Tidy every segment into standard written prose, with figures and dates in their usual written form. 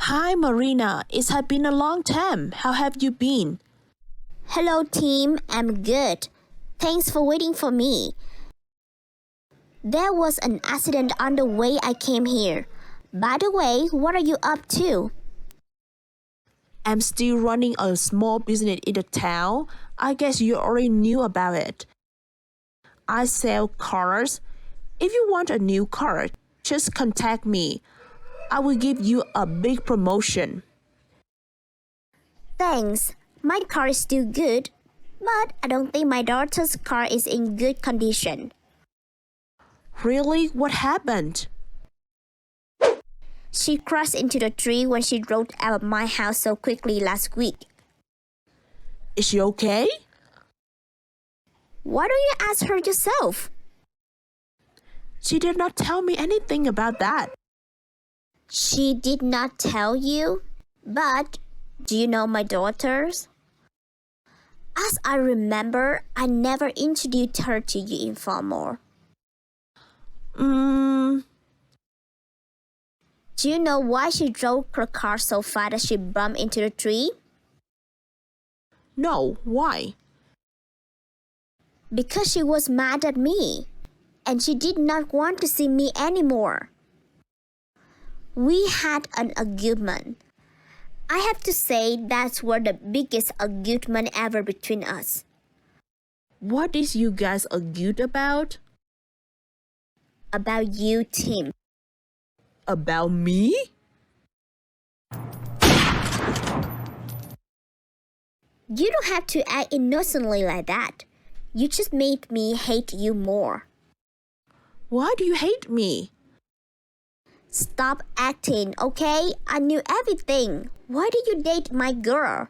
Hi Marina, it has been a long time. How have you been? Hello team, I'm good. Thanks for waiting for me. There was an accident on the way I came here. By the way, what are you up to? I'm still running a small business in the town. I guess you already knew about it. I sell cars. If you want a new car, just contact me. I will give you a big promotion. Thanks. My car is still good, but I don't think my daughter's car is in good condition. Really? What happened? She crashed into the tree when she drove out of my house so quickly last week. Is she okay? Why don't you ask her yourself? She did not tell me anything about that. She did not tell you? But do you know my daughters? As I remember, I never introduced her to you informal. Do you know why she drove her car so fast that she bumped into the tree? No, why? Because she was mad at me, and she did not want to see me anymore. We had an argument. I have to say that was the biggest argument ever between us. What did you guys argue about? About you, Tim. About me? You don't have to act innocently like that. You just made me hate you more. Why do you hate me? Stop acting, okay? I knew everything. Why did you date my girl?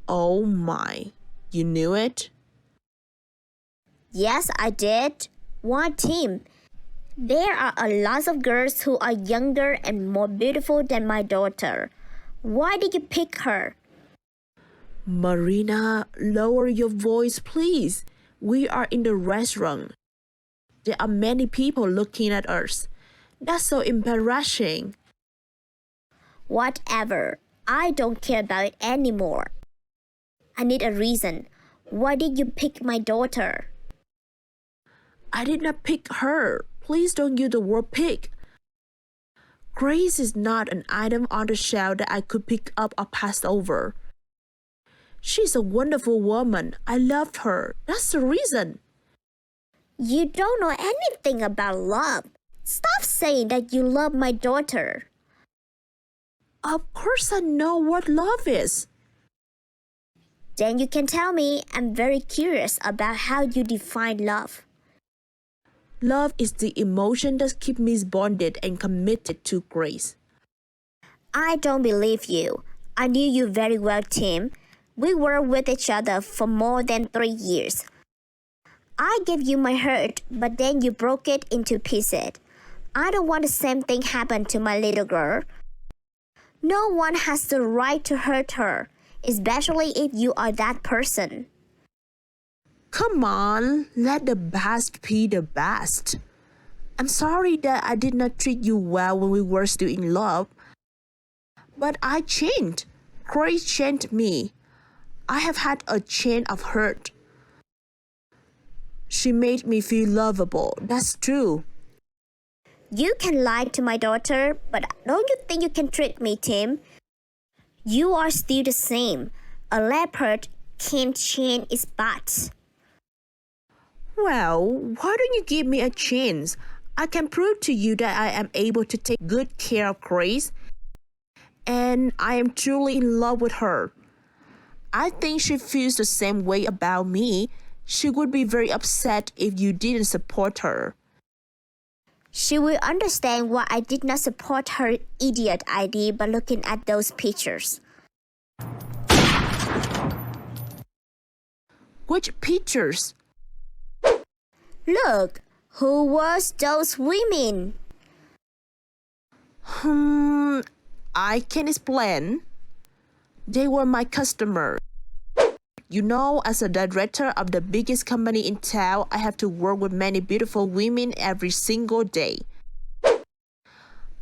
Oh my, you knew it? Yes, I did. Why, Tim? There are a lot of girls who are younger and more beautiful than my daughter. Why did you pick her? Marina, lower your voice, please. We are in the restaurant. There are many people looking at us. That's so embarrassing. Whatever. I don't care about it anymore. I need a reason. Why did you pick my daughter? I did not pick her. Please don't use the word pick. Grace is not an item on the shelf that I could pick up or pass over. She's a wonderful woman. I loved her. That's the reason. You don't know anything about love. Stop saying that you love my daughter. Of course I know what love is. Then you can tell me. I'm very curious about how you define love. Love is the emotion that keeps me bonded and committed to Grace. I don't believe you. I knew you very well, Tim. We were with each other for more than 3 years. I gave you my heart, but then you broke it into pieces. I don't want the same thing happen to my little girl. No one has the right to hurt her, especially if you are that person. Come on, let the best be the best. I'm sorry that I did not treat you well when we were still in love. But I changed. Grace changed me. I have had a change of hurt. She made me feel lovable. That's true. You can lie to my daughter, but don't you think you can trick me, Tim? You are still the same. A leopard can't change its spots. Well, why don't you give me a chance? I can prove to you that I am able to take good care of Grace, and I am truly in love with her. I think she feels the same way about me. She would be very upset if you didn't support her. She will understand why I did not support her idiot idea by looking at those pictures. Which pictures? Look, who was those women? I can explain. They were my customers. You know, as a director of the biggest company in town, I have to work with many beautiful women every single day.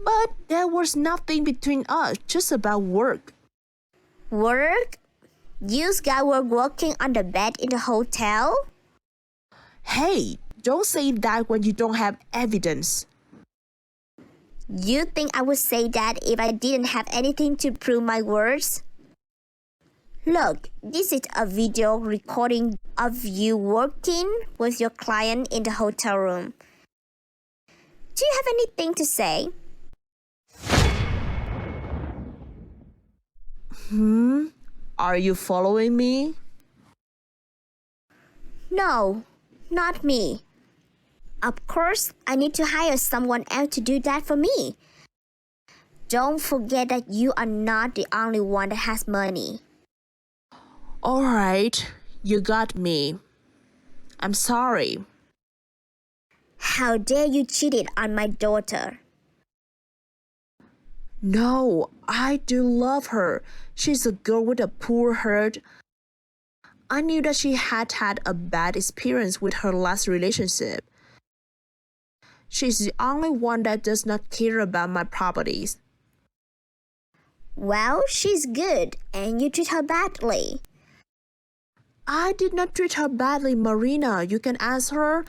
But there was nothing between us, just about work. Work? You guys were working on the bed in the hotel? Hey, don't say that when you don't have evidence. You think I would say that if I didn't have anything to prove my words? Look, this is a video recording of you working with your client in the hotel room. Do you have anything to say? Are you following me? No, not me. Of course, I need to hire someone else to do that for me. Don't forget that you are not the only one that has money. Alright, you got me. I'm sorry. How dare you cheated on my daughter? No, I do love her. She's a girl with a poor heart. I knew that she had had a bad experience with her last relationship. She's the only one that does not care about my properties. Well, she's good and you treat her badly. I did not treat her badly, Marina. You can ask her.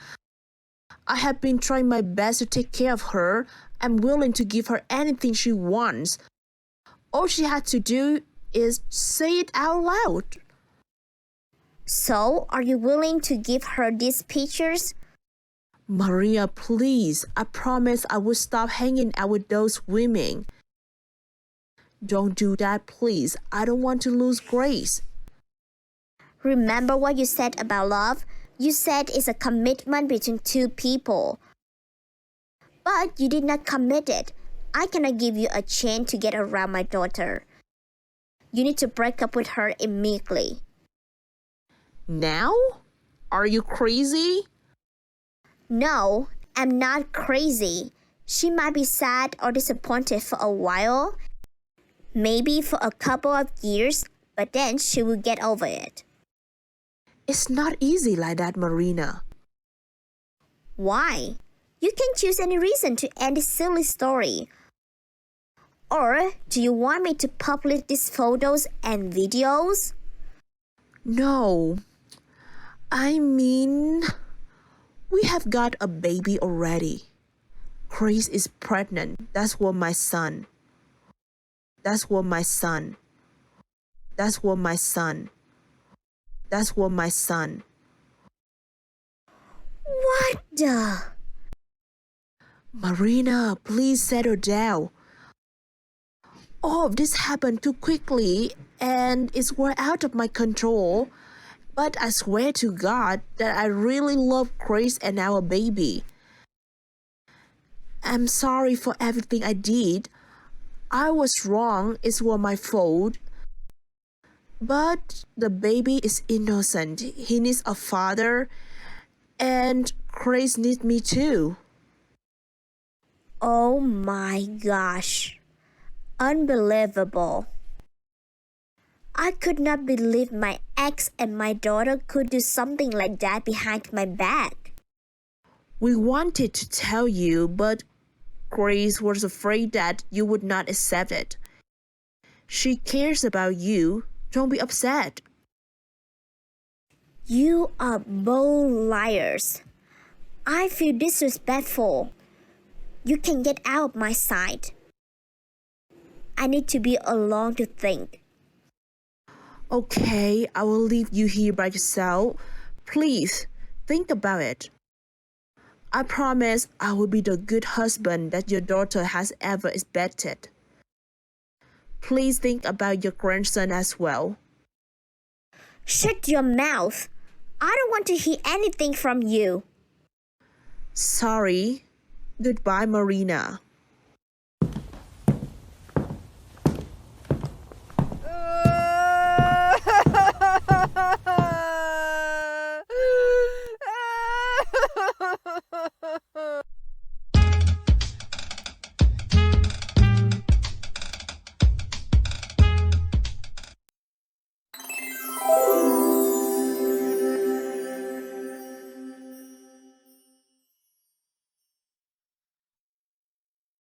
I have been trying my best to take care of her. I'm willing to give her anything she wants. All she had to do is say it out loud. So, are you willing to give her these pictures? Maria, please. I promise I will stop hanging out with those women. Don't do that, please. I don't want to lose Grace. Remember what you said about love? You said it's a commitment between two people. But you did not commit it. I cannot give you a chance to get around my daughter. You need to break up with her immediately. Now? Are you crazy? No, I'm not crazy. She might be sad or disappointed for a while, maybe for a couple of years, but then she will get over it. It's not easy like that, Marina. Why? You can choose any reason to end this silly story. Or do you want me to publish these photos and videos? No. I mean, we have got a baby already. Grace is pregnant. That's what my son. That's what my son. That's what my son. That's what my son. What the? Marina, please settle down. All of this happened too quickly and it's way out of my control. But I swear to God that I really love Grace and our baby. I'm sorry for everything I did. I was wrong. It was my fault. But the baby is innocent. He needs a father. And Grace needs me too. Oh my gosh. Unbelievable. I could not believe my ex and my daughter could do something like that behind my back. We wanted to tell you, but Grace was afraid that you would not accept it. She cares about you. Don't be upset. You are both liars. I feel disrespectful. You can get out of my sight. I need to be alone to think. Okay, I will leave you here by yourself. Please, think about it. I promise I will be the good husband that your daughter has ever expected. Please think about your grandson as well. Shut your mouth. I don't want to hear anything from you. Sorry. Goodbye, Marina.